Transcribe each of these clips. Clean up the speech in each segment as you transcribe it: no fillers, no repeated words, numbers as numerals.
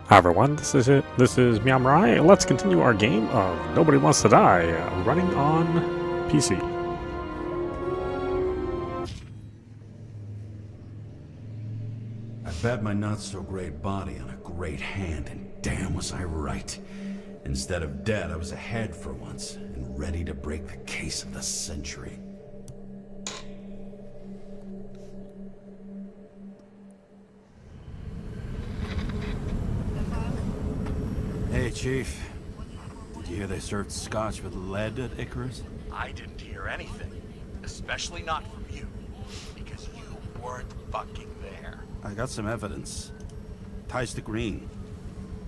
Hi everyone, this is it. This is meowmurai. Let's continue our game of Nobody Wants to Die, running on PC. I bet my not-so-great body on a great hand, and damn was I right. Instead of dead, I was ahead for once, and ready to break the case of the century. Hey, Chief. Did you hear they served scotch with lead at Icarus? I didn't hear anything. Especially not from you. Because you weren't fucking there. I got some evidence. Ties to Green.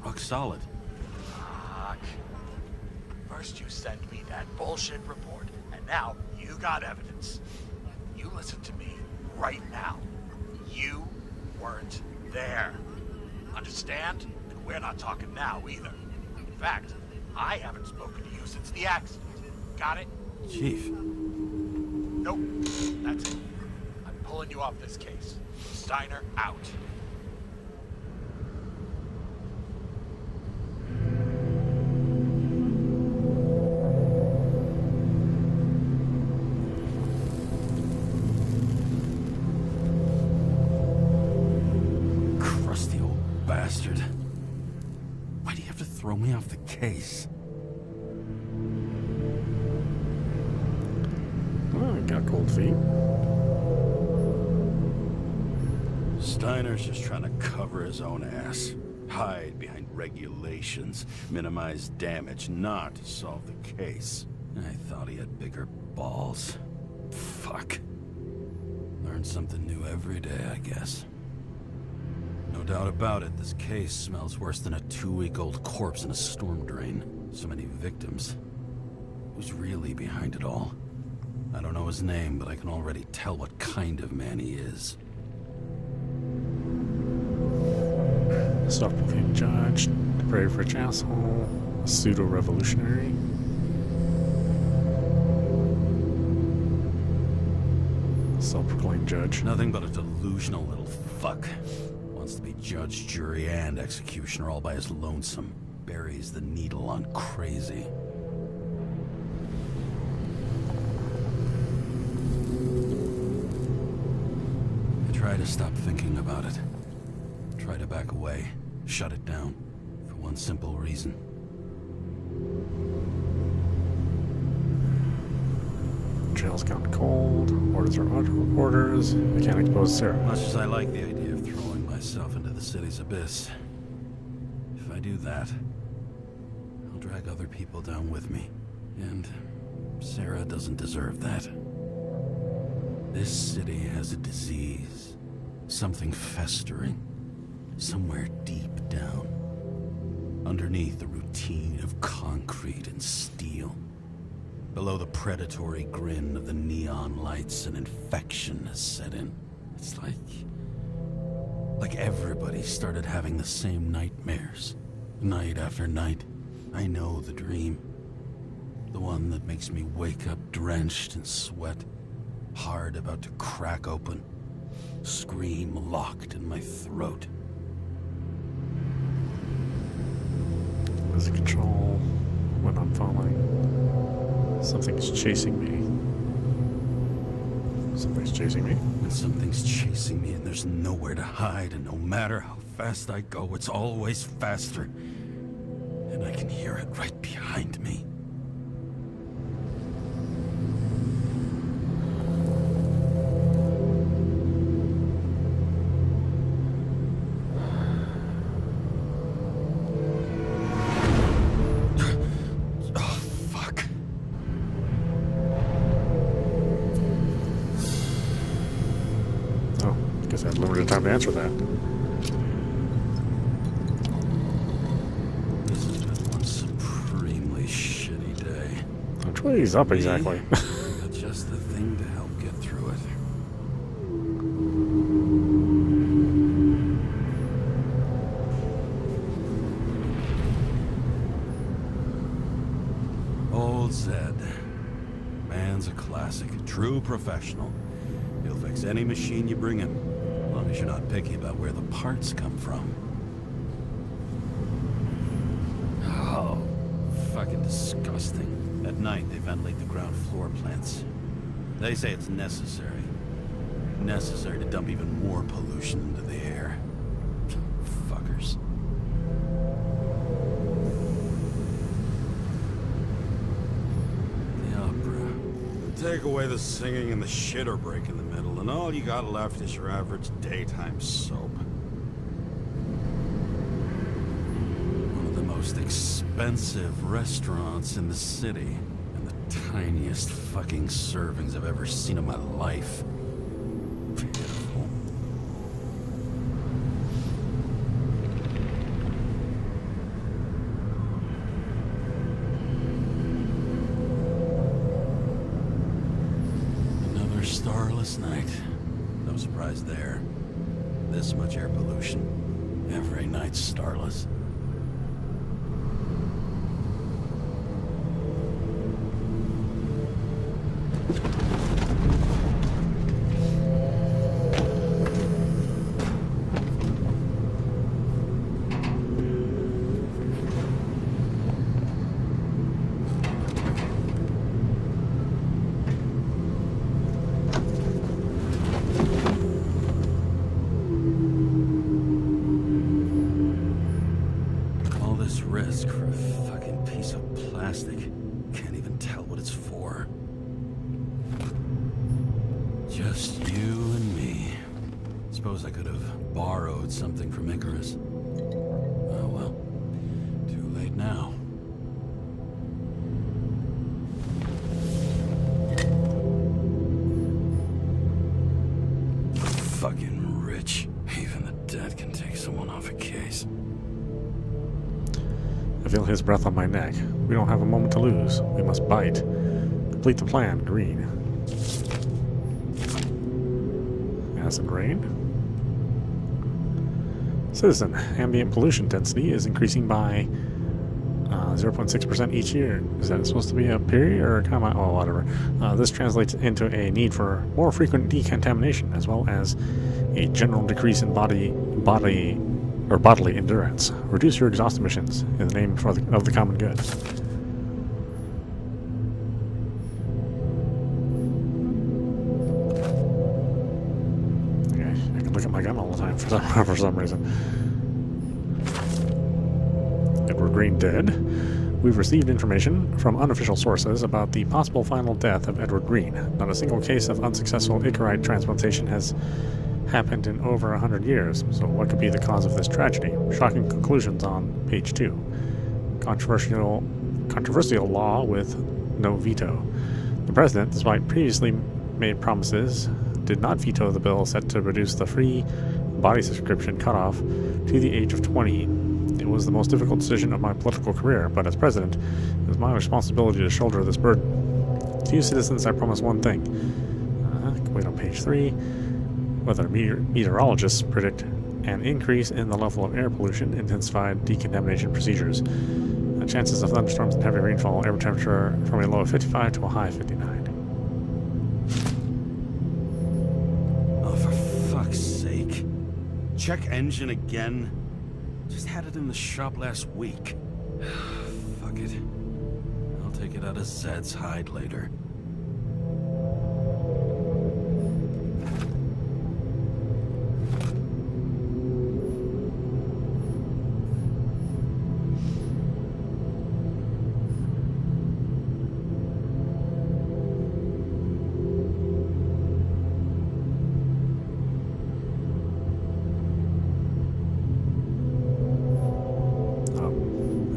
Rock solid. Fuck. First you send me that bullshit report, and now you got evidence. You listen to me right now. You weren't there. Understand? And we're not talking now either. In fact, I haven't spoken to you since the accident. Got it? Chief. Nope. That's it. I'm pulling you off this case. Steiner out. Crusty old bastard. Why do you have to throw me off the case? Oh, I got cold feet. Steiner's just trying to cover his own ass. Hide behind regulations, minimize damage, not solve the case. I thought he had bigger balls. Fuck. Learn something new every day, I guess. No doubt about it, this case smells worse than a 2-week-old corpse in a storm drain. So many victims. Who's really behind it all? I don't know his name, but I can already tell what kind of man he is. Self-proclaimed judge, brave rich asshole, pseudo-revolutionary. Self-proclaimed judge. Nothing but a delusional little fuck. Wants to be judge, jury, and executioner all by his lonesome. Buries the needle on crazy. I try to stop thinking about it. Try to back away. Shut it down. For one simple reason. Jail's gone cold. Orders are orders. I can't expose Sarah. Much as I like the idea of throwing myself into the city's abyss, if I do that, I'll drag other people down with me. And Sarah doesn't deserve that. This city has a disease. Something festering. Somewhere deep down. Underneath the routine of concrete and steel. Below the predatory grin of the neon lights, an infection has set in. It's like everybody started having the same nightmares. Night after night. I know the dream. The one that makes me wake up drenched in sweat. Heart about to crack open. Scream locked in my throat. Losing control when I'm falling. Something's chasing me. Something's chasing me. When something's chasing me and there's nowhere to hide, and no matter how fast I go, it's always faster. And I can hear it right behind me. I had limited time to answer that. This has been one supremely shitty day. Which way he's up exactly? I got just the thing to help get through it. Old Zed. Man's a classic. True professional. He'll fix any machine you bring him. As long as you're not picky about where the parts come from. fucking disgusting. At night, they ventilate the ground floor plants. They say it's necessary. Necessary to dump even more pollution into the air. Fuckers. The opera. Take away the singing and the shitter break in the middle, and all you got left is your average daytime soap. One of the most expensive restaurants in the city, and the tiniest fucking servings I've ever seen in my life. Pitiful. Another starless night. No surprise there. This much air pollution. Every night's starless. Risk for a fucking piece of plastic. Can't even tell what it's for. Just you and me. Suppose I could have borrowed something from Icarus. Oh well. Too late now. Fucking rich. Even the dead can take someone off a case. I feel his breath on my neck. We don't have a moment to lose. We must bite. Complete the plan, green. Acid rain. Citizen, ambient pollution density is increasing by 0.6% each year. Is that supposed to be a period or a comma? Oh, whatever. This translates into a need for more frequent decontamination, as well as a general decrease in bodily endurance. Reduce your exhaust emissions in the name of the common good. Okay, I can look at my gun all the time for some reason. Edward Green dead. We've received information from unofficial sources about the possible final death of Edward Green. Not a single case of unsuccessful Icarite transplantation has happened in over 100 years, so what could be the cause of this tragedy? Shocking conclusions on page 2. Controversial law with no veto. The president, despite previously made promises, did not veto the bill set to reduce the free body subscription cutoff to the age of 20. It was the most difficult decision of my political career, but as president, it was my responsibility to shoulder this burden. To you citizens, I promise one thing. Wait on page 3. Whether meteorologists predict an increase in the level of air pollution, intensified decontamination procedures, chances of thunderstorms and heavy rainfall, air temperature from a low of 55 to a high of 59. Oh, for fuck's sake. Check engine again. Just had it in the shop last week. Fuck it. I'll take it out of Zed's hide later.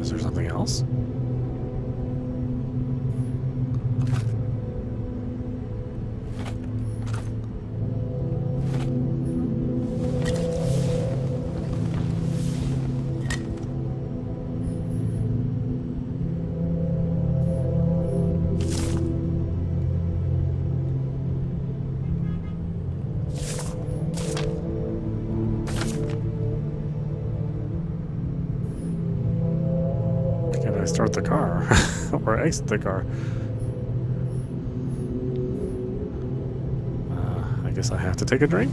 Is there something else? Start the car or exit the car. I guess I have to take a drink.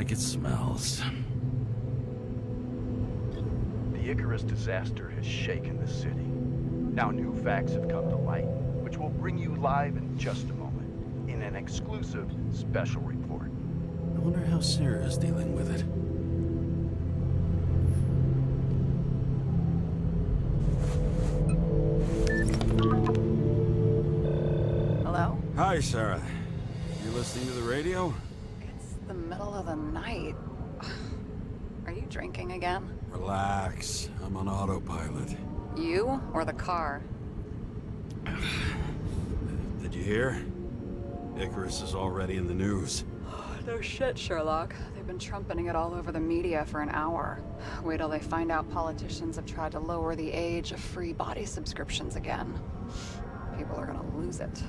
like it smells. The Icarus disaster has shaken the city. Now new facts have come to light, which will bring you live in just a moment, in an exclusive special report. I wonder how Sarah's dealing with it. Hello? Hi, Sarah. You listening to the radio? It's the middle of the night. Are you drinking again? Relax. I'm on autopilot. You or the car? Did you hear? Icarus is already in the news. No shit, Sherlock. They've been trumpeting it all over the media for an hour. Wait till they find out politicians have tried to lower the age of free body subscriptions again. People are gonna lose it.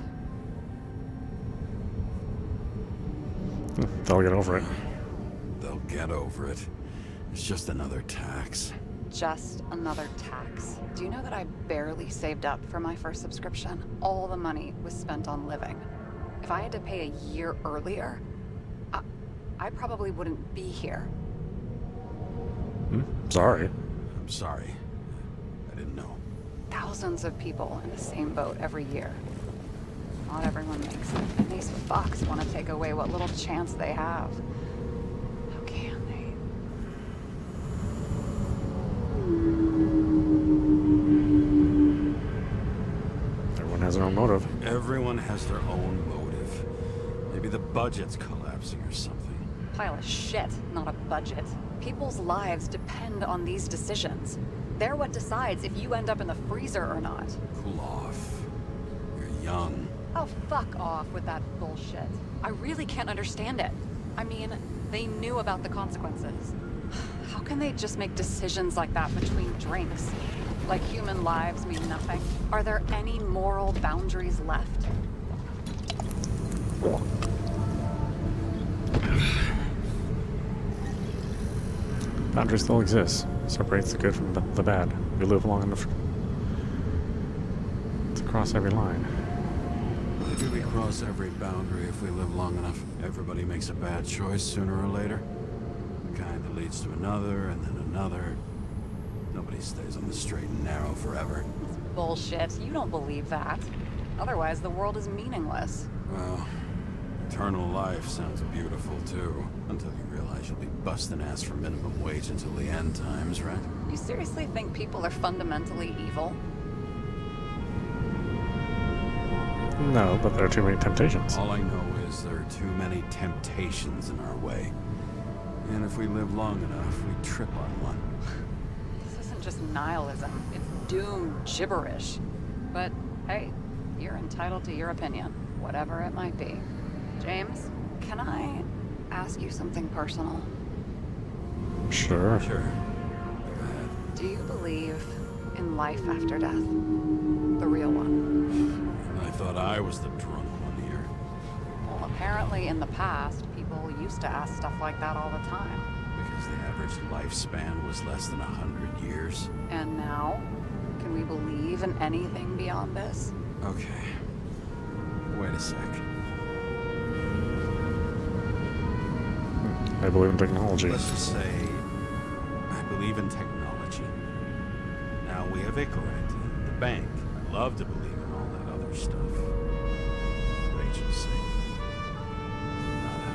They'll get over it. They'll get over it. It's just another tax. Just another tax. Do you know that I barely saved up for my first subscription? All the money was spent on living. If I had to pay a year earlier, I probably wouldn't be here. Sorry. I'm sorry. I didn't know. Thousands of people in the same boat every year. Not everyone makes it, and these fucks want to take away what little chance they have. How can they? Everyone has their own motive. Everyone has their own motive. Maybe the budget's collapsing or something. Pile of shit, not a budget. People's lives depend on these decisions. They're what decides if you end up in the freezer or not. Cool off. You're young. Oh, fuck off with that bullshit. I really can't understand it. I mean, they knew about the consequences. How can they just make decisions like that between drinks? Like human lives mean nothing? Are there any moral boundaries left? Boundary still exists. Separates the good from the bad. We live long enough to cross every line. Maybe we cross every boundary if we live long enough. Everybody makes a bad choice sooner or later. The kind that leads to another, and then another. Nobody stays on the straight and narrow forever. It's bullshit. You don't believe that. Otherwise, the world is meaningless. Well, eternal life sounds beautiful too. Until you realize you'll be busting ass for minimum wage until the end times, right? You seriously think people are fundamentally evil? No, but there are too many temptations. All I know is there are too many temptations in our way. And if we live long enough, we trip on one. This isn't just nihilism. It's doom gibberish. But hey, you're entitled to your opinion, whatever it might be. James, can I ask you something personal? Sure. Sure. Do you believe in life after death? The real one? I thought I was the drunk one here. Well, apparently in the past, people used to ask stuff like that all the time. Because the average lifespan was less than 100 years. And now, can we believe in anything beyond this? Okay. Wait a sec. I believe in technology. Let's just say I believe in technology. Now we have Icaret, the bank. I love to believe in all that other stuff. Agency. Nada.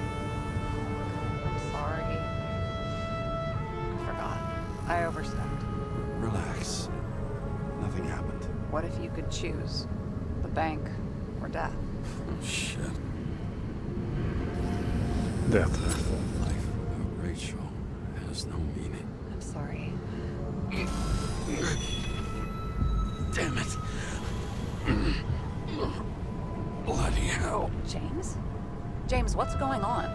I'm sorry. I forgot. I overstepped. Relax. Nothing happened. What if you could choose? The bank or death? Oh shit. Death. Life without Rachel has no meaning. I'm sorry. Damn it. Bloody hell. James? James, what's going on?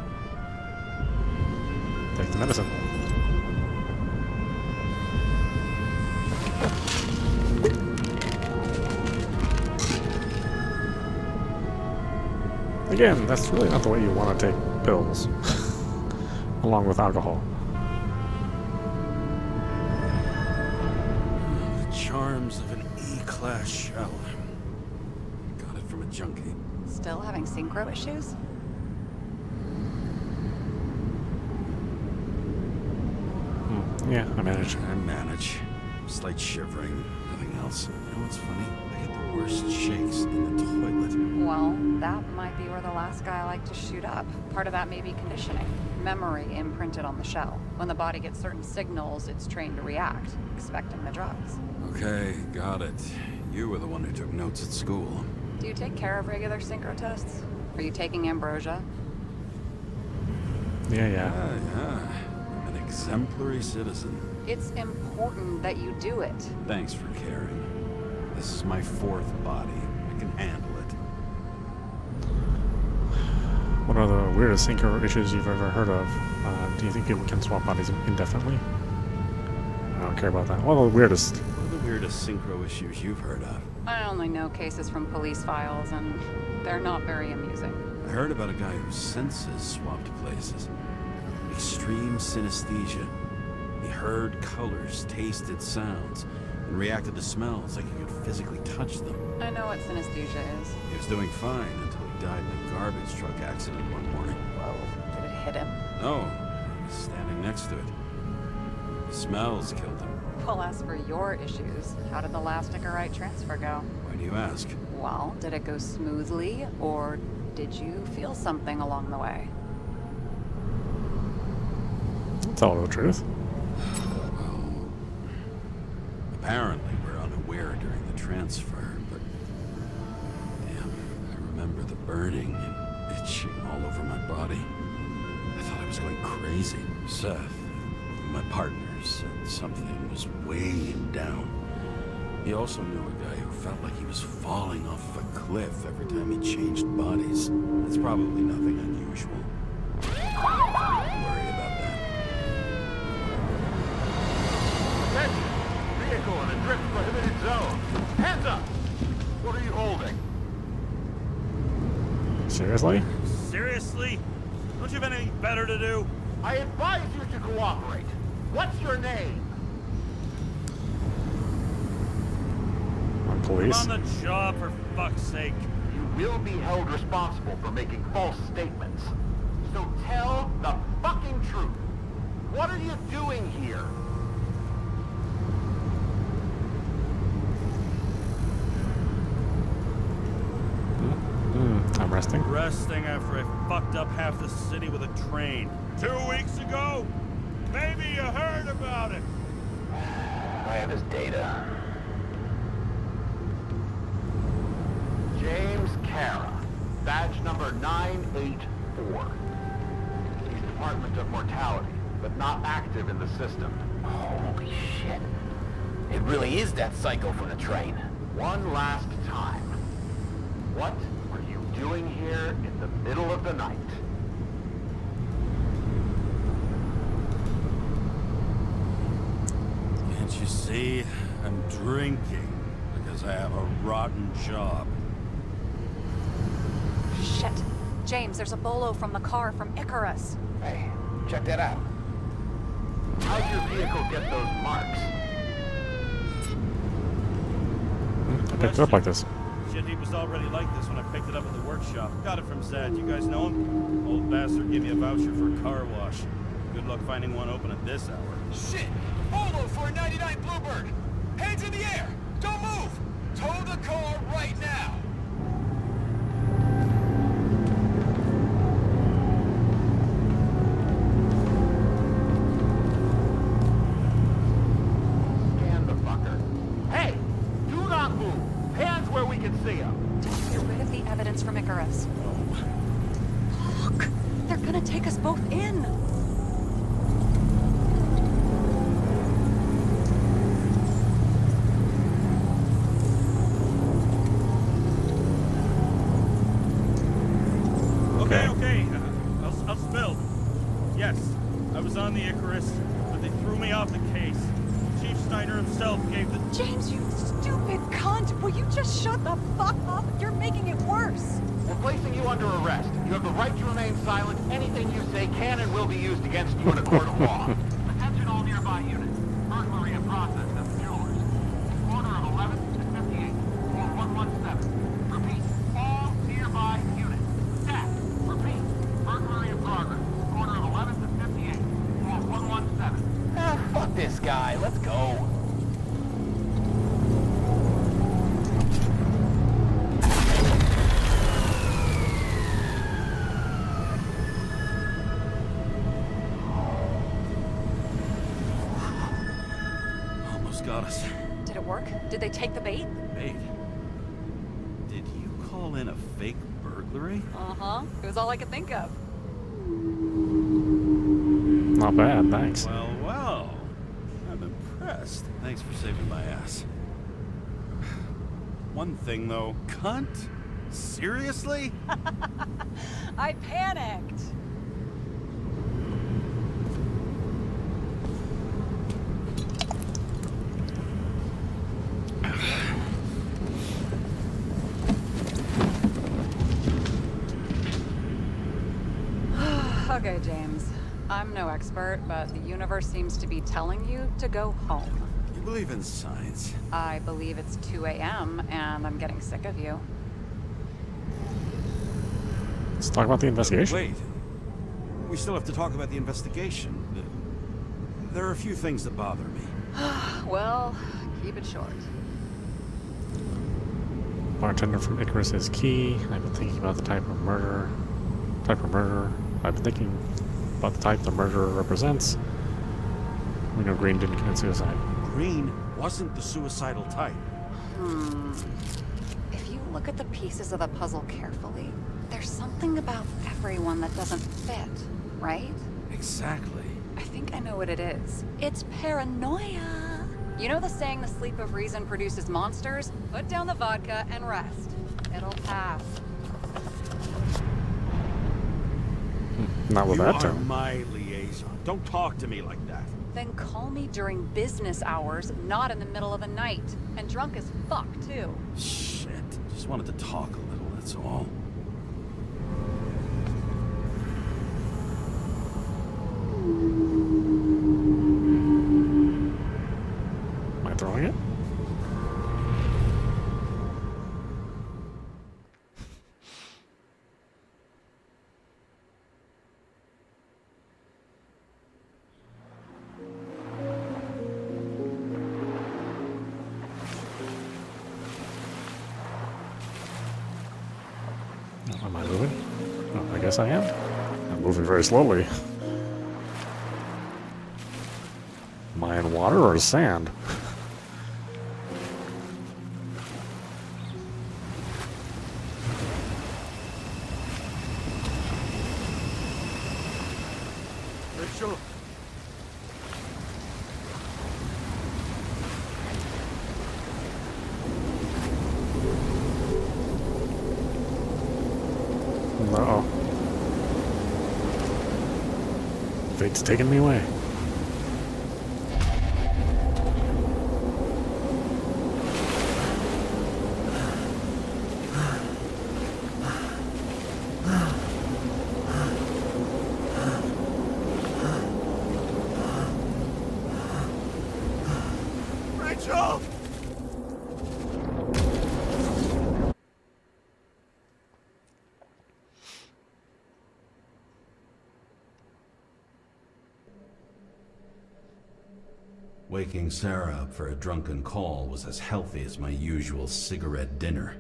Take the medicine. Again, that's really not the way you want to take pills, along with alcohol. The charms of an E-class shell. Got it from a junkie. Still having synchro issues? Yeah, I manage. I manage. Slight shivering, nothing else. You know what's funny? I get the worst shakes in the toilet. Well, that might be where the last guy liked to shoot up. Part of that may be conditioning. Memory imprinted on the shell. When the body gets certain signals, it's trained to react, expecting the drugs. Okay, got it. You were the one who took notes at school. Do you take care of regular synchro tests? Are you taking ambrosia? Yeah. Yeah. I'm an exemplary citizen. It's important that you do it. Thanks for caring. This is my fourth body. I can handle it. What are the weirdest synchro issues you've ever heard of? Do you think people can swap bodies indefinitely? I don't care about that. What are the weirdest? What are the weirdest synchro issues you've heard of? I only know cases from police files, and they're not very amusing. I heard about a guy whose senses swapped places. Extreme synesthesia. He heard colors, tasted sounds, and reacted to smells like he could physically touch them. I know what synesthesia is. He was doing fine until he died in a garbage truck accident one morning. Whoa, did it hit him? No, he was standing next to it. The smells killed him. Well, as for your issues, how did the last Icarite transfer go? Why do you ask? Well, did it go smoothly, or did you feel something along the way? Tell the truth. Well, apparently we're unaware during the transfer, but damn, I remember the burning and itching all over my body. I thought I was going crazy. Seth, my partner, said something was weighing down. He also knew a guy who felt like he was falling off a cliff every time he changed bodies. It's probably nothing unusual. Don't worry about that. Attention! Vehicle in a drift prohibited zone. Hands up! What are you holding? Seriously? Seriously? Don't you have anything better to do? I advise you to cooperate. What's your name? I'm police. I'm on the job, for fuck's sake. You will be held responsible for making false statements. So tell the fucking truth. What are you doing here? I'm resting. Resting after I fucked up half the city with a train. 2 weeks ago? Maybe you heard about it. I have his data. James Karra, badge number 984. He's Department of Mortality, but not active in the system. Holy shit. It really is that psycho from the train. One last time. What were you doing here in the middle of the night? Can't you see? I'm drinking because I have a rotten job. Shit. James, there's a bolo from the car from Icarus. Hey, check that out. How'd your vehicle get those marks? I picked it up like this. Shit, he was already like this when I picked it up at the workshop. Got it from Zad. You guys know him? Old bastard gave me a voucher for a car wash. Good luck finding one open at this hour. Shit! Bolo for a 99 Bluebird! Hands in the air! Don't move! Tow the car right now! Scan the fucker. Hey! Do not move! Hands where we can see him! Did you get rid of the evidence from Icarus? Look! They're gonna take us both in! Okay. I'll spill. Yes, I was on the Icarus, but they threw me off the case. Chief Snyder himself gave the... James, you stupid cunt! Will you just shut the fuck up? You're making it worse! We're placing you under arrest. You have the right to remain silent. Anything you say can and will be used against you in a court of law. Attention all nearby units. Burglary in process at the jewelers. Corner of 11th and 58. Or 117. Repeat. All nearby units. Staff. Repeat. Burglary in progress. Corner of 11th and 58. Or 117. Ah, fuck this guy. Let's go. Almost got us. Did it work? Did they take the bait? Wait. Did you call in a fake burglary? Uh-huh. It was all I could think of. Not bad, thanks. Well, well. I'm impressed. Thanks for saving my ass. One thing, though. Cunt? Seriously? I panicked. Okay, James. I'm no expert, but the universe seems to be telling you to go home. You believe in science? I believe it's 2 a.m. and I'm getting sick of you. Let's talk about the investigation. Wait. We still have to talk about the investigation. There are a few things that bother me. Well, keep it short. Bartender from Icarus is key. I've been thinking about the type of murder. I've been thinking about the type the murderer represents. We know Green didn't commit suicide. Green wasn't the suicidal type. If you look at the pieces of the puzzle carefully, there's something about everyone that doesn't fit, right? Exactly. I think I know what it is. It's paranoia. You know the saying, the sleep of reason produces monsters? Put down the vodka and rest. It'll pass. Not with You that are tone. my liaison. Don't talk to me like that. Then call me during business hours, not in the middle of the night. And drunk as fuck, too. Shit. Just wanted to talk a little, that's all. Am I throwing it? Am I moving? Oh, I guess I am. I'm moving very slowly. Am I in water or sand? Rachel. Uh-oh. Fate's taking me away. Rachel! Waking Sarah up for a drunken call was as healthy as my usual cigarette dinner.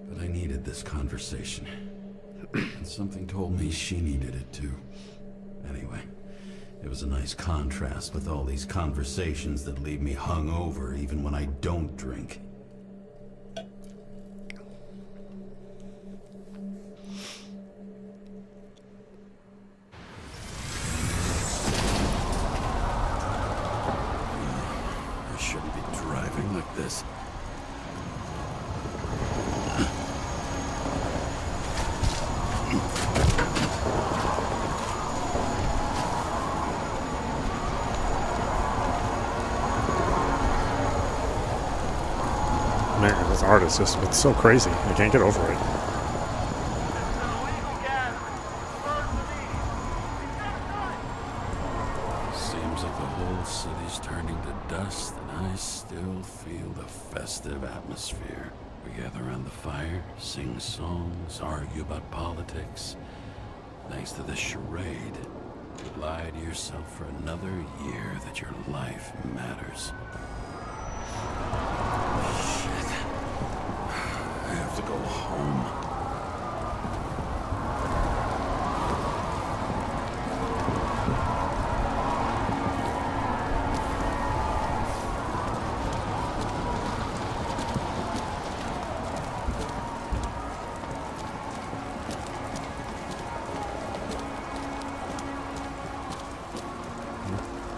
But I needed this conversation. And something told me she needed it too. Anyway, it was a nice contrast with all these conversations that leave me hungover even when I don't drink. I shouldn't be driving like this. Man, this art is just, it's so crazy. I can't get over it. Seems like the whole city's turning to dust, and I still feel the festive atmosphere. We gather around the fire, sing songs, argue about politics. Thanks to this charade, Lie to yourself for another year that your life matters. Shit. I have to go home.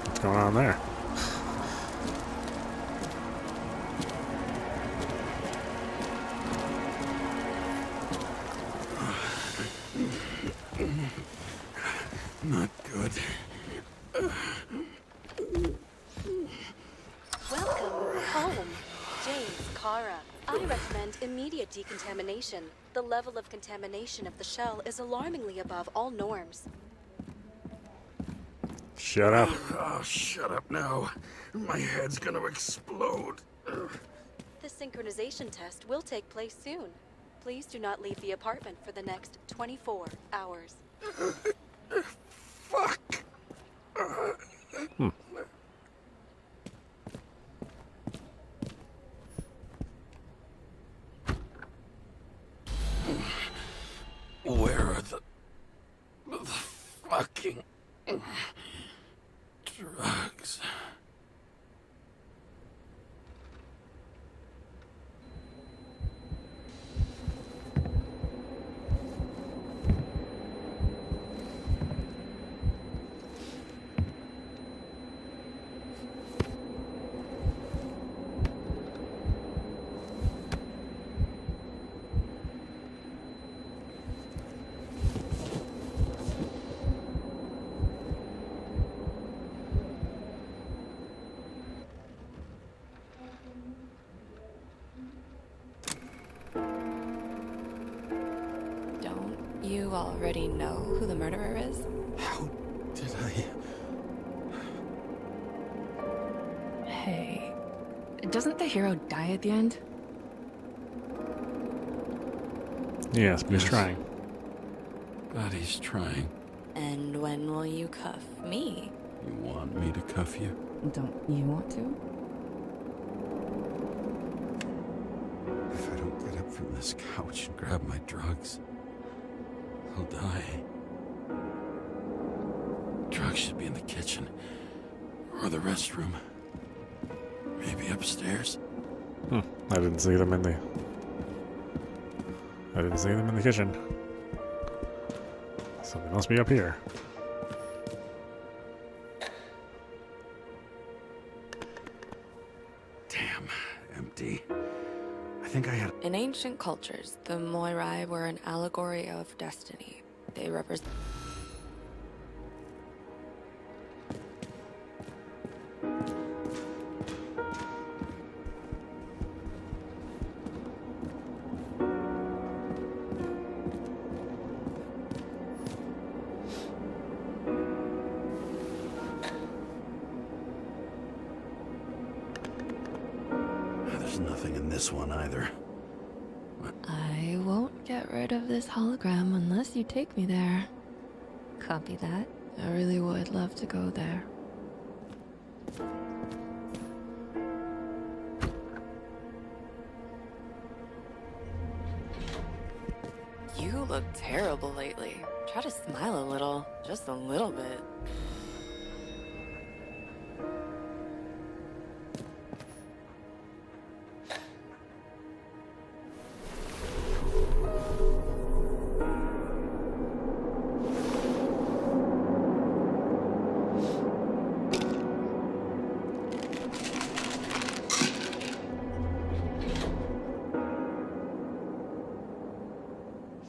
What's going on there? Not good. Welcome home, James Karra. I recommend immediate decontamination. The level of contamination of the shell is alarmingly above all norms. Shut up. Oh, shut up now. My head's gonna explode. The synchronization test will take place soon. Please do not leave the apartment for the next 24 hours. Fuck. Where are the fucking drugs? Don't you already know who the murderer is? How did I... Hey, doesn't the hero die at the end? Yes, but he's Yes. trying. God, he's trying. And when will you cuff me? You want me to cuff you? Don't you want to? If I don't get up from this couch and grab my drugs, I'll die. Drugs should be in the kitchen. Or the restroom. Maybe upstairs. I didn't see them in the... I didn't see them in the kitchen. So they must be up here. Damn, empty. I think I had... In ancient cultures, the moirai were an allegory of destiny. They represent... There's nothing in this one either. I won't get rid of this hologram unless you take me there. Copy that. I really would love to go there. You look terrible lately. Try to smile a little. Just a little bit.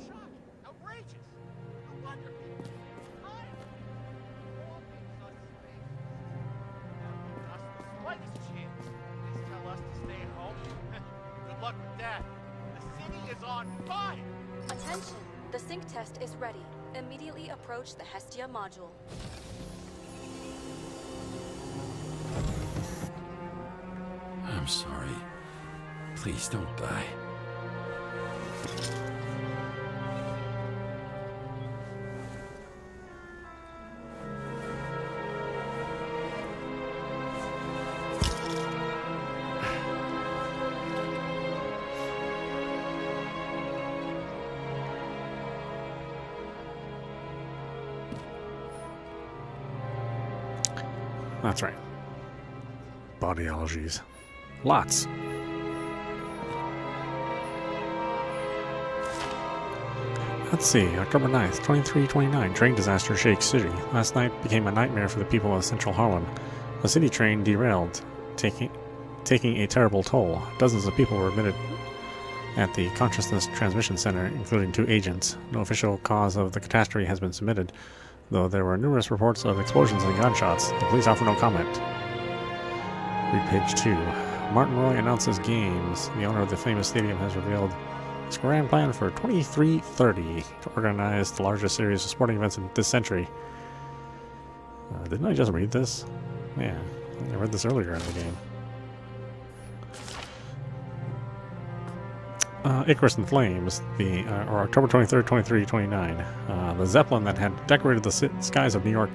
Shocking! Outrageous! No wonder people hide. All being suspicious. Not giving us the slightest chance. Please tell us to stay at home. Good luck with that. The city is on fire! Attention! The sync test is ready. Immediately approach the Hestia module. I'm sorry. Please don't die. That's right. Body allergies. Lots. Let's see, October 9th, 2329, train disaster shakes city. Last night became a nightmare for the people of central Harlem. A city train derailed, taking a terrible toll. Dozens of people were admitted at the Consciousness Transmission Center, including 2 agents. No official cause of the catastrophe has been submitted, though there were numerous reports of explosions and gunshots. The police offer no comment. Read page 2. Martin Roy announces games. The owner of the famous stadium has revealed his grand plan for 2330 to organize the largest series of sporting events in this century. Didn't I just read this? Yeah, I read this earlier in the game. Icarus in Flames, or October 23rd, 2329. The Zeppelin that had decorated the skies of New York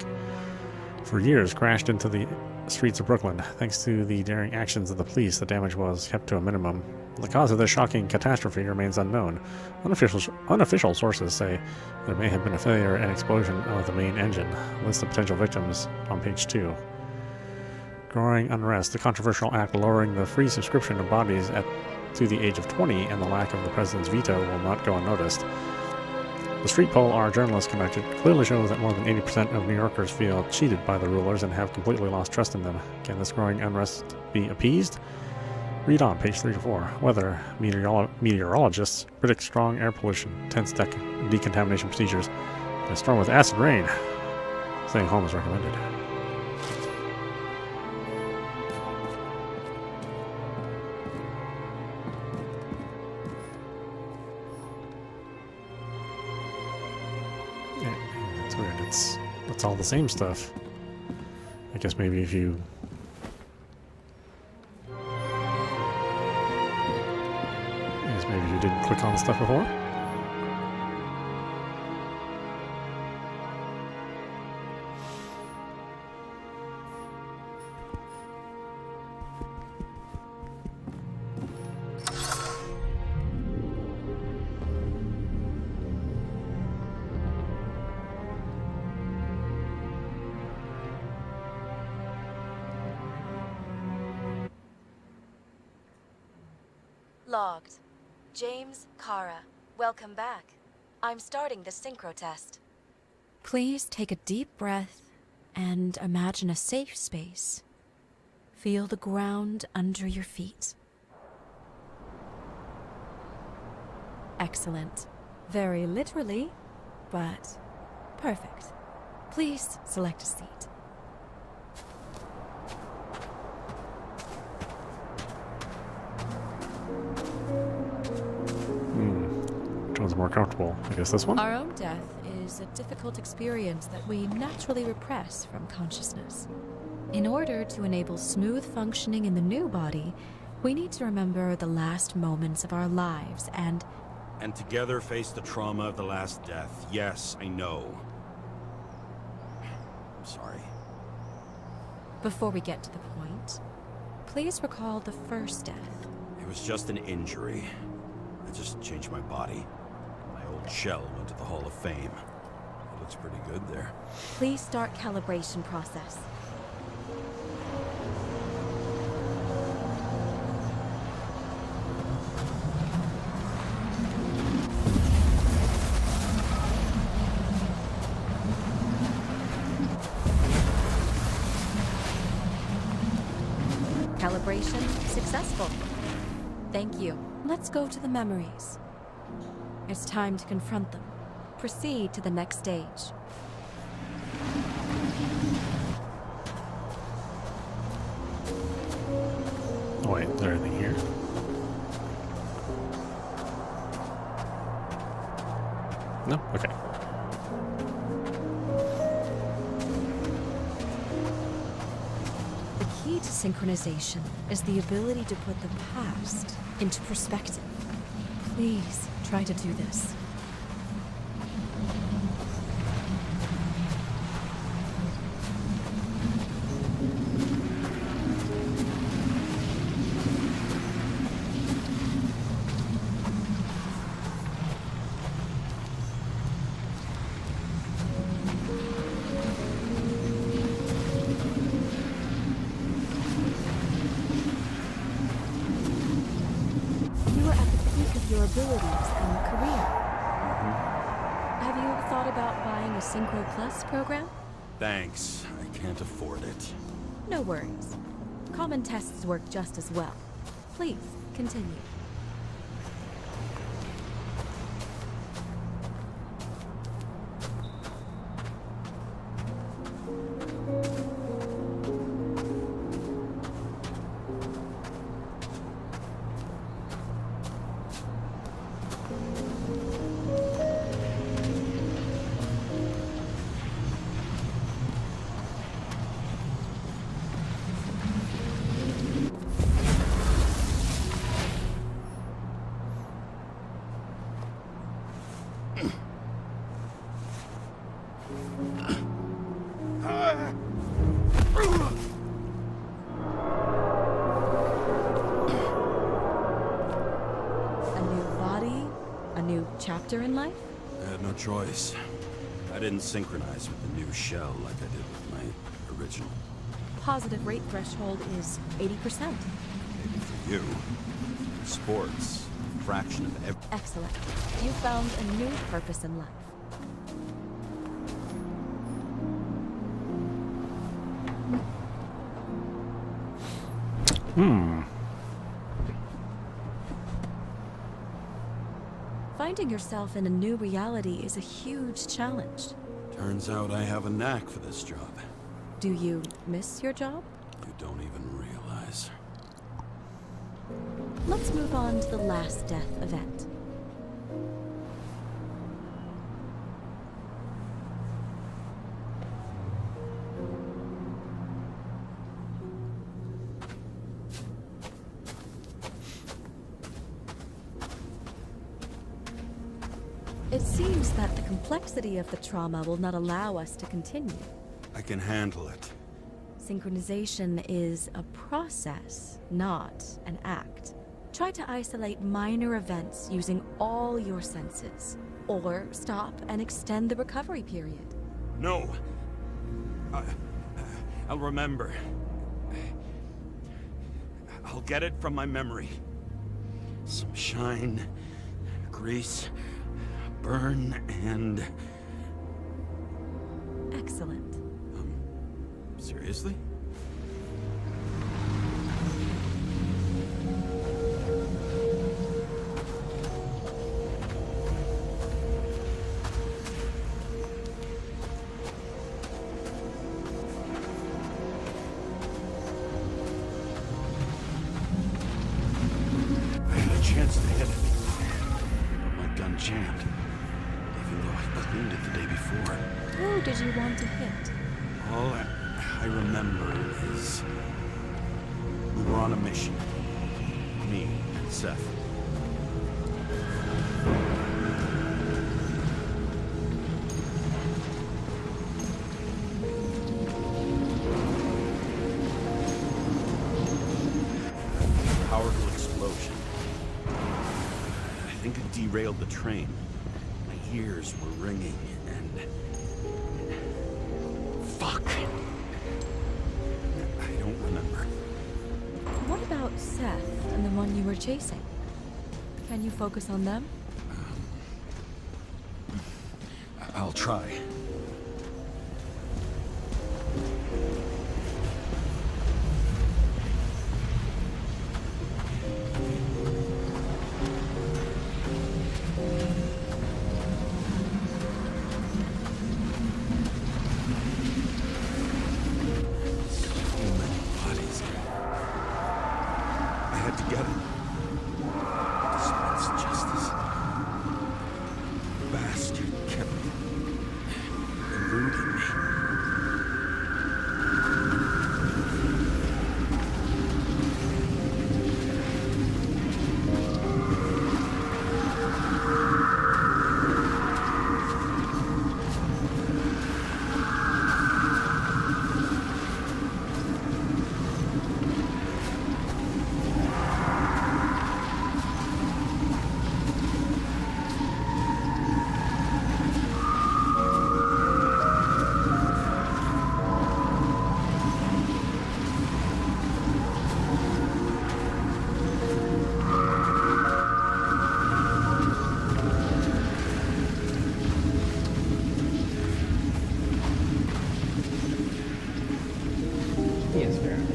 for years crashed into the streets of Brooklyn. Thanks to the daring actions of the police, the damage was kept to a minimum. The cause of this shocking catastrophe remains unknown. Unofficial sources say there may have been a failure and explosion of the main engine. List of potential victims on page 2. Growing unrest, the controversial act lowering the free subscription of bodies to the age of 20 and the lack of the president's veto will not go unnoticed. The street poll our journalists conducted clearly shows that more than 80% of New Yorkers feel cheated by the rulers and have completely lost trust in them. Can this growing unrest be appeased? Read on, page 3 to 4. Weather. Meteorologists predict strong air pollution, tense decontamination procedures, and a storm with acid rain. Staying home is recommended. It's weird. It's all the same stuff. I guess maybe if you... maybe you didn't click on the stuff before? Logged. James Karra, welcome back. I'm starting the synchro test. Please take a deep breath and imagine a safe space. Feel the ground under your feet. Excellent. Very literally, but perfect. Please select a seat. Which one's more comfortable? I guess this one? Our own death is a difficult experience that we naturally repress from consciousness. In order to enable smooth functioning in the new body, we need to remember the last moments of our lives and together face the trauma of the last death. Yes, I know. I'm sorry. Before we get to the point, please recall the first death. It was just an injury. I just changed my body. My old shell went to the Hall of Fame. It looks pretty good there. Please start calibration process. Calibration successful. Thank you. Let's go to the memories. It's time to confront them. Proceed to the next stage. Oh wait, is there anything here? No? Okay. The key to synchronization is the ability to put the past into perspective. Please try to do this. abilities and career. Have you thought about buying a Synchro Plus program? Thanks. I can't afford it. No worries. Common tests work just as well. Please, continue. Chapter in life? I had no choice. I didn't synchronize with the new shell like I did with my original. Positive rate threshold is 80%. Maybe for you. Sports, fraction of every... Excellent. You found a new purpose in life. Finding yourself in a new reality is a huge challenge. Turns out I have a knack for this job. Do you miss your job? You don't even realize. Let's move on to the last death event. It seems that the complexity of the trauma will not allow us to continue. I can handle it. Synchronization is a process, not an act. Try to isolate minor events using all your senses, or stop and extend the recovery period. No! I'll remember. I'll get it from my memory. Some shine, grease, burn, and... Excellent. Seriously? I had a chance to hit it, but my gun jammed. Even though I cleaned it the day before. Who did you want to hit? All I remember is we were on a mission. Me and Seth. Powerful explosion. I think it derailed the train. My ears were ringing and... Fuck! I don't remember. What about Seth and the one you were chasing? Can you focus on them? I'll try. Yes, fair enough.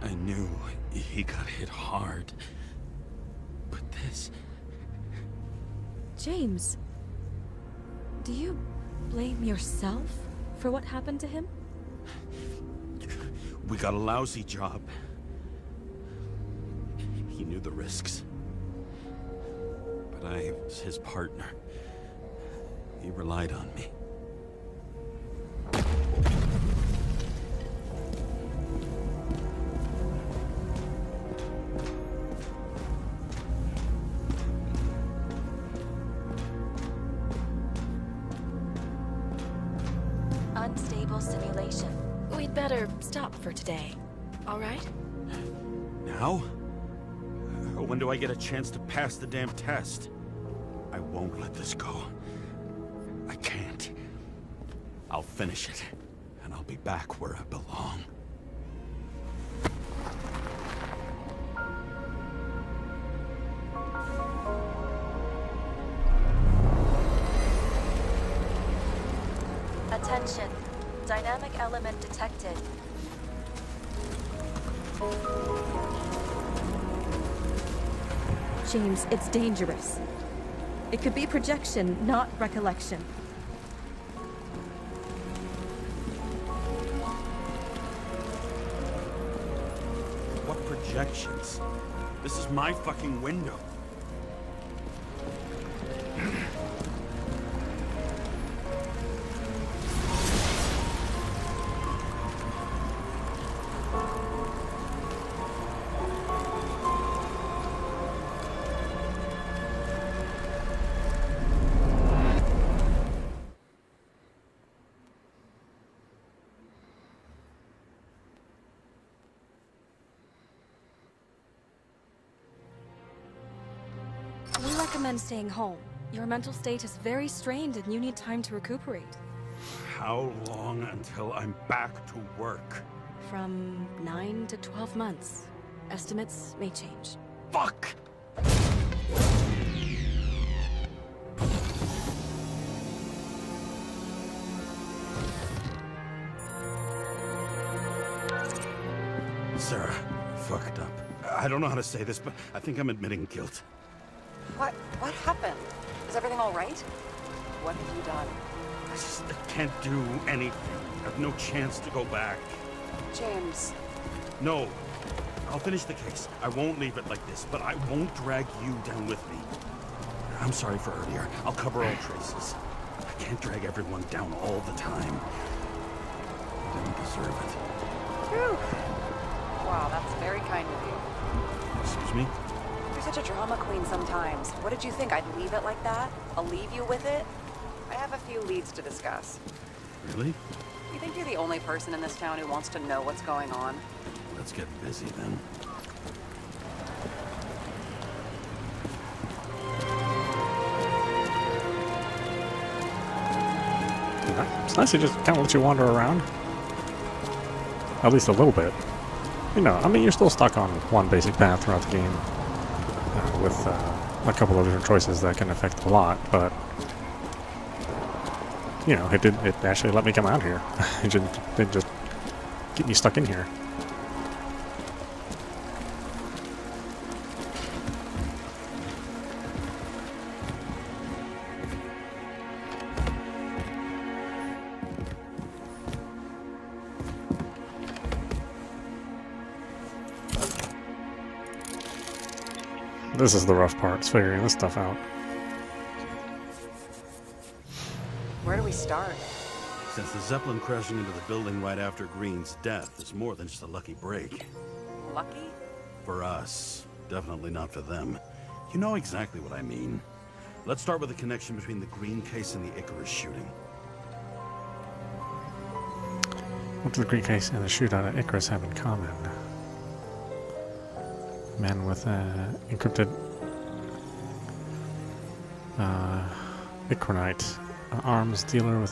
I knew he got hit hard. But this... James, do you blame yourself for what happened to him? We got a lousy job. He knew the risks. But I was his partner. He relied on me. Unstable simulation. We'd better stop for today, all right? Now? When do I get a chance to pass the damn test? I won't let this go. I can't. I'll finish it, and I'll be back where I belong. Attention. Dynamic element detected. James, it's dangerous. It could be projection, not recollection. What projections? This is my fucking window. We recommend staying home. Your mental state is very strained and you need time to recuperate. How long until I'm back to work? From 9 to 12 months. Estimates may change. Fuck! Sarah, fucked up. I don't know how to say this, but I think I'm admitting guilt. What happened? Is everything all right? What have you done? I can't do anything. I have no chance to go back. James. No. I'll finish the case. I won't leave it like this, but I won't drag you down with me. I'm sorry for earlier. I'll cover all traces. I can't drag everyone down all the time. I didn't deserve it. Phew. Wow, that's very kind of you. Excuse me? You're such a drama queen sometimes. What did you think? I'd leave it like that? I'll leave you with it? I have a few leads to discuss. Really? You think you're the only person in this town who wants to know what's going on? Let's get busy then. It's nice to just kind of let you wander around. At least a little bit. You know, I mean, you're still stuck on one basic path throughout the game. With a couple of different choices that can affect a lot, but... You know, it actually let me come out here. It didn't just get me stuck in here. This is the rough part, is figuring this stuff out. Where do we start? Since the Zeppelin crashing into the building right after Green's death is more than just a lucky break. Lucky? For us. Definitely not for them. You know exactly what I mean. Let's start with the connection between the Green case and the Icarus shooting. What do the Green case and the shootout at Icarus have in common? A man with encrypted Bitcoinite, an arms dealer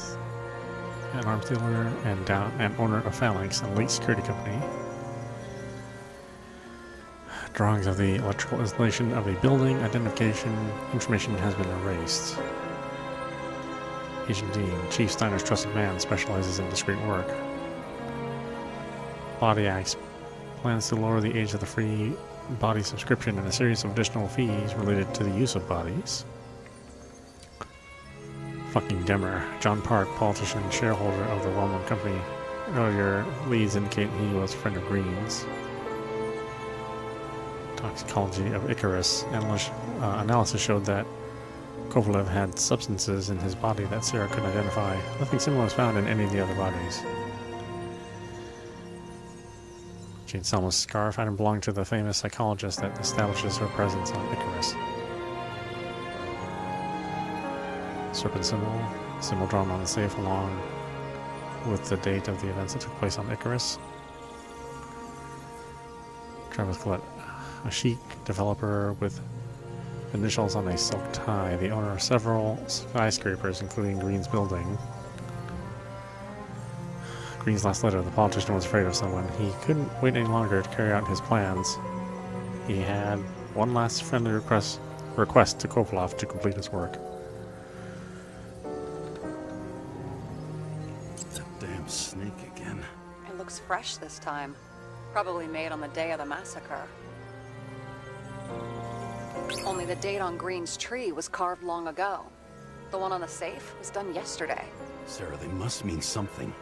and owner of Phalanx, an elite security company. Drawings of the electrical installation of a building. Identification information has been erased. Agent Dean, Chief Steiner's trusted man, specializes in discreet work. Body Acts plans to lower the age of the free body subscription and a series of additional fees related to the use of bodies. Fucking Demmer. John Park, politician and shareholder of the well-known company. Earlier leads indicate he was a friend of Green's. Toxicology of Icarus. Analysis showed that Kovalev had substances in his body that Sarah couldn't identify. Nothing similar was found in any of the other bodies. Jane Selma's scarf item belonged to the famous psychologist that establishes her presence on Icarus. Serpent symbol drawn on the safe along with the date of the events that took place on Icarus. Travis Collette, a chic developer with initials on a silk tie, the owner of several skyscrapers, including Green's building. Green's last letter, the politician was afraid of someone. He couldn't wait any longer to carry out his plans. He had one last friendly request to Kovalov to complete his work. That damn snake again. It looks fresh this time. Probably made on the day of the massacre. Only the date on Green's tree was carved long ago. The one on the safe was done yesterday. Sarah, they must mean something.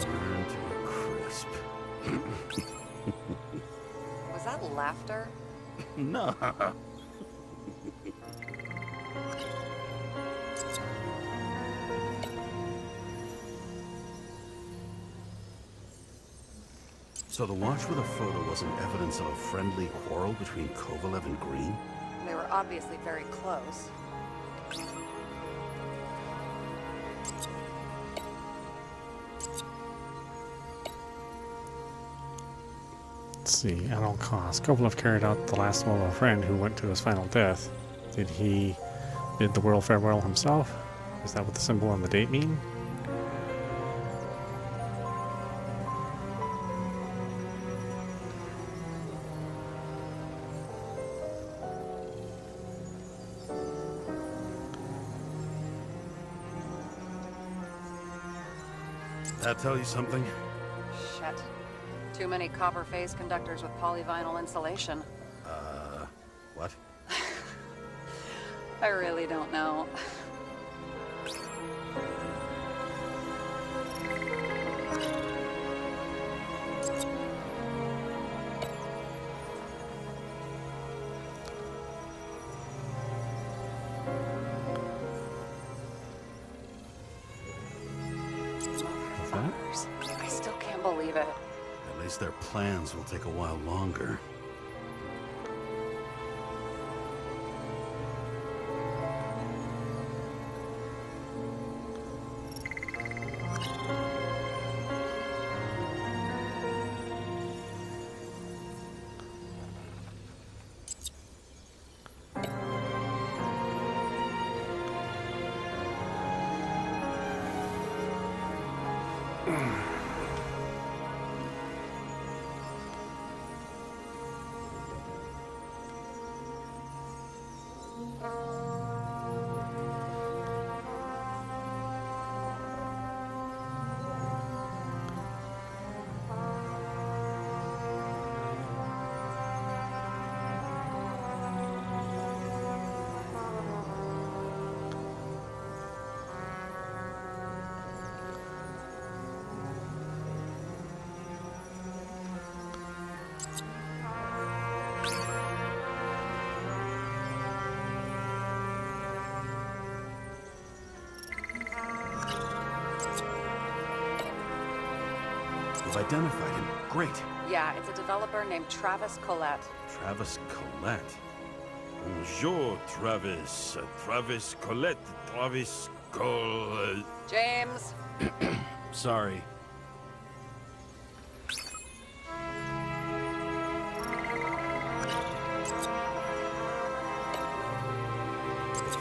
Burn to a crisp. Was that laughter? No. So the watch with a photo wasn't evidence of a friendly quarrel between Kovalev and Green? They were obviously very close. Let's see, at all costs. Kovalev carried out the last will of a friend who went to his final death. Did he bid the world farewell himself? Is that what the symbol and the date mean? That tell you something? Shit. Too many copper phase conductors with polyvinyl insulation. What? I really don't know. I still can't believe it. At least their plans will take a while longer. You've identified him. Great. Yeah, it's a developer named Travis Collette. Travis Collette. Bonjour, Travis. Travis Colette. Travis Col... James! Sorry.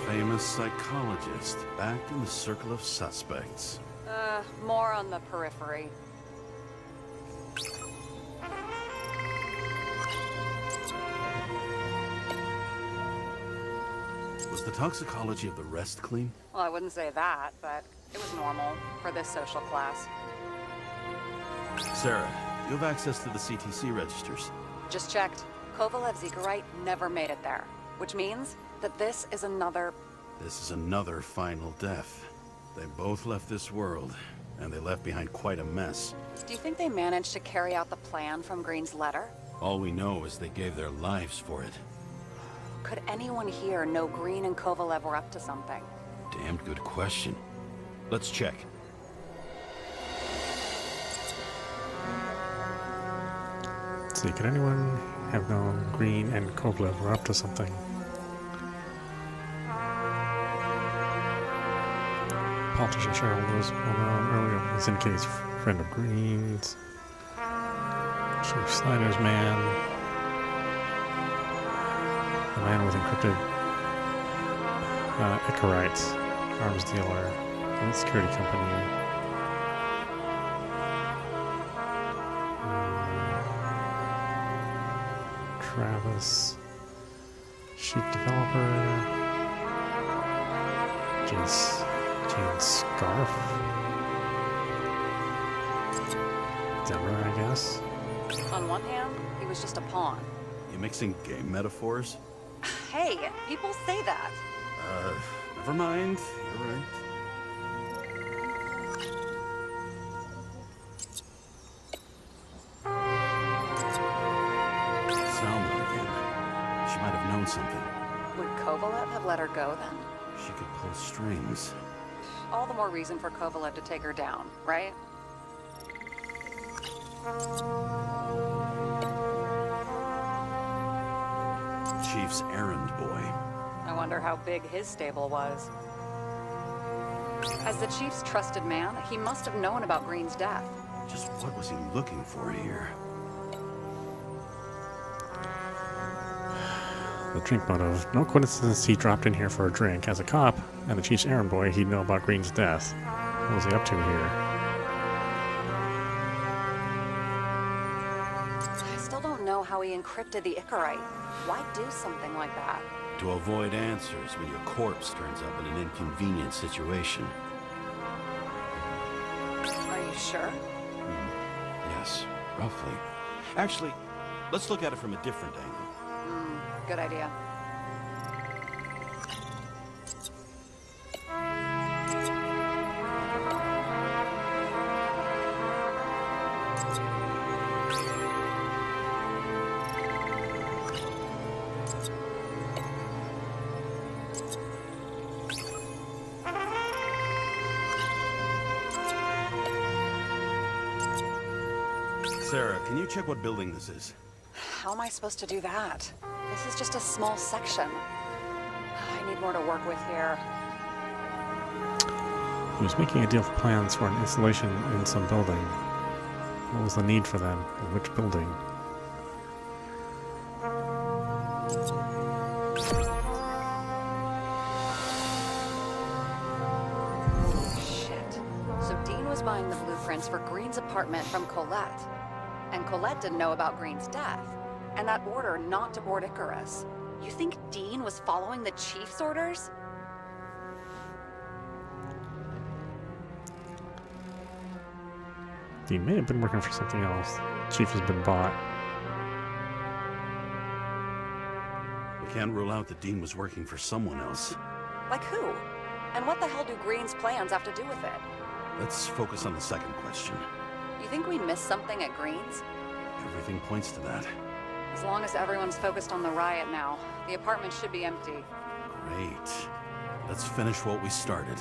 Famous psychologist, back in the circle of suspects. More on the periphery. Was the toxicology of the rest clean? Well, I wouldn't say that, but it was normal for this social class. Sarah, you have access to the CTC registers. Just checked. Kovalev's Icarite never made it there, which means that this is another... This is another final death. They both left this world, and they left behind quite a mess. Do you think they managed to carry out the plan from Green's letter? All we know is they gave their lives for it. Could anyone here know Green and Kovalev were up to something? Damned good question. Let's check. Let's see, could anyone have known Green and Kovalev were up to something? Politician shareholders well known earlier was indicates friend of Green's. Chief Snyder's man. The man with encrypted Icarites, arms dealer, and security company. Travis, sheep developer, James Scarf, Deborah, I guess. On one hand, he was just a pawn. You mixing game metaphors? Hey, people say that. Never mind. You're right. Salma again. She might have known something. Would Kovalev have let her go then? She could pull strings. All the more reason for Kovalev to take her down, right? Chief's errand boy. I wonder how big his stable was. As the Chief's trusted man, he must have known about Green's death. Just what was he looking for here? The drink motive. No coincidence he dropped in here for a drink. As a cop and the Chief's errand boy, he'd know about Green's death. What was he up to here? I still don't know how he encrypted the Icarite. Why do something like that? To avoid answers when your corpse turns up in an inconvenient situation. Are you sure? Yes, roughly. Actually, let's look at it from a different angle. Good idea. Sarah, can you check what building this is? How am I supposed to do that? This is just a small section. I need more to work with here. He was making a deal for plans for an installation in some building. What was the need for them? And which building? Shit. So Dean was buying the blueprints for Green's apartment from Colette. And Colette didn't know about Green's death. And that order not to board Icarus. You think Dean was following the Chief's orders? Dean may have been working for something else. Chief has been bought. We can't rule out that Dean was working for someone else. Like who? And what the hell do Green's plans have to do with it? Let's focus on the second question. You think we missed something at Green's? Everything points to that. As long as everyone's focused on the riot now, the apartment should be empty. Great. Let's finish what we started.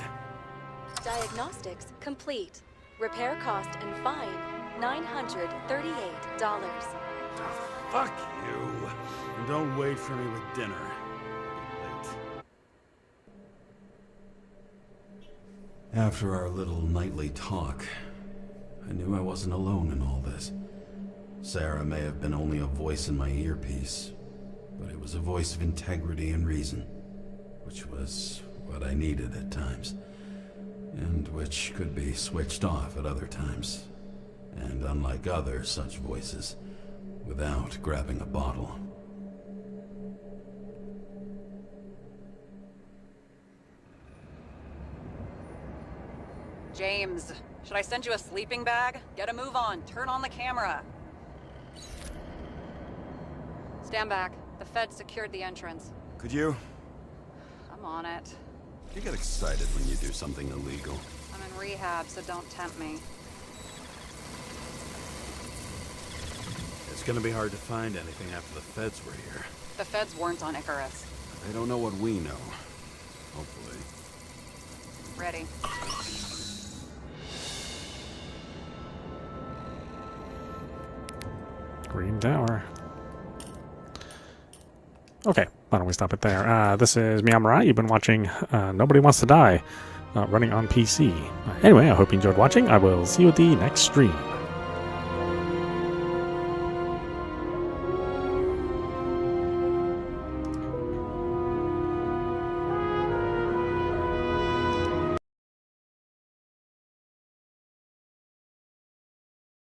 Diagnostics complete. Repair cost and fine $938. Fuck you. And don't wait for me with dinner. Late. After our little nightly talk, I knew I wasn't alone in all this. Sarah may have been only a voice in my earpiece, but it was a voice of integrity and reason, which was what I needed at times, and which could be switched off at other times, and unlike other such voices, without grabbing a bottle. James, should I send you a sleeping bag? Get a move on. Turn on the camera. Stand back. The Fed secured the entrance. Could you? I'm on it. You get excited when you do something illegal. I'm in rehab, so don't tempt me. It's gonna be hard to find anything after the feds were here. The Feds weren't on Icarus. They don't know what we know. Hopefully. Ready. Green Tower. Okay, why don't we stop it there? This is meowmurai. You've been watching Nobody Wants to Die, running on PC. Anyway, I hope you enjoyed watching. I will see you at the next stream.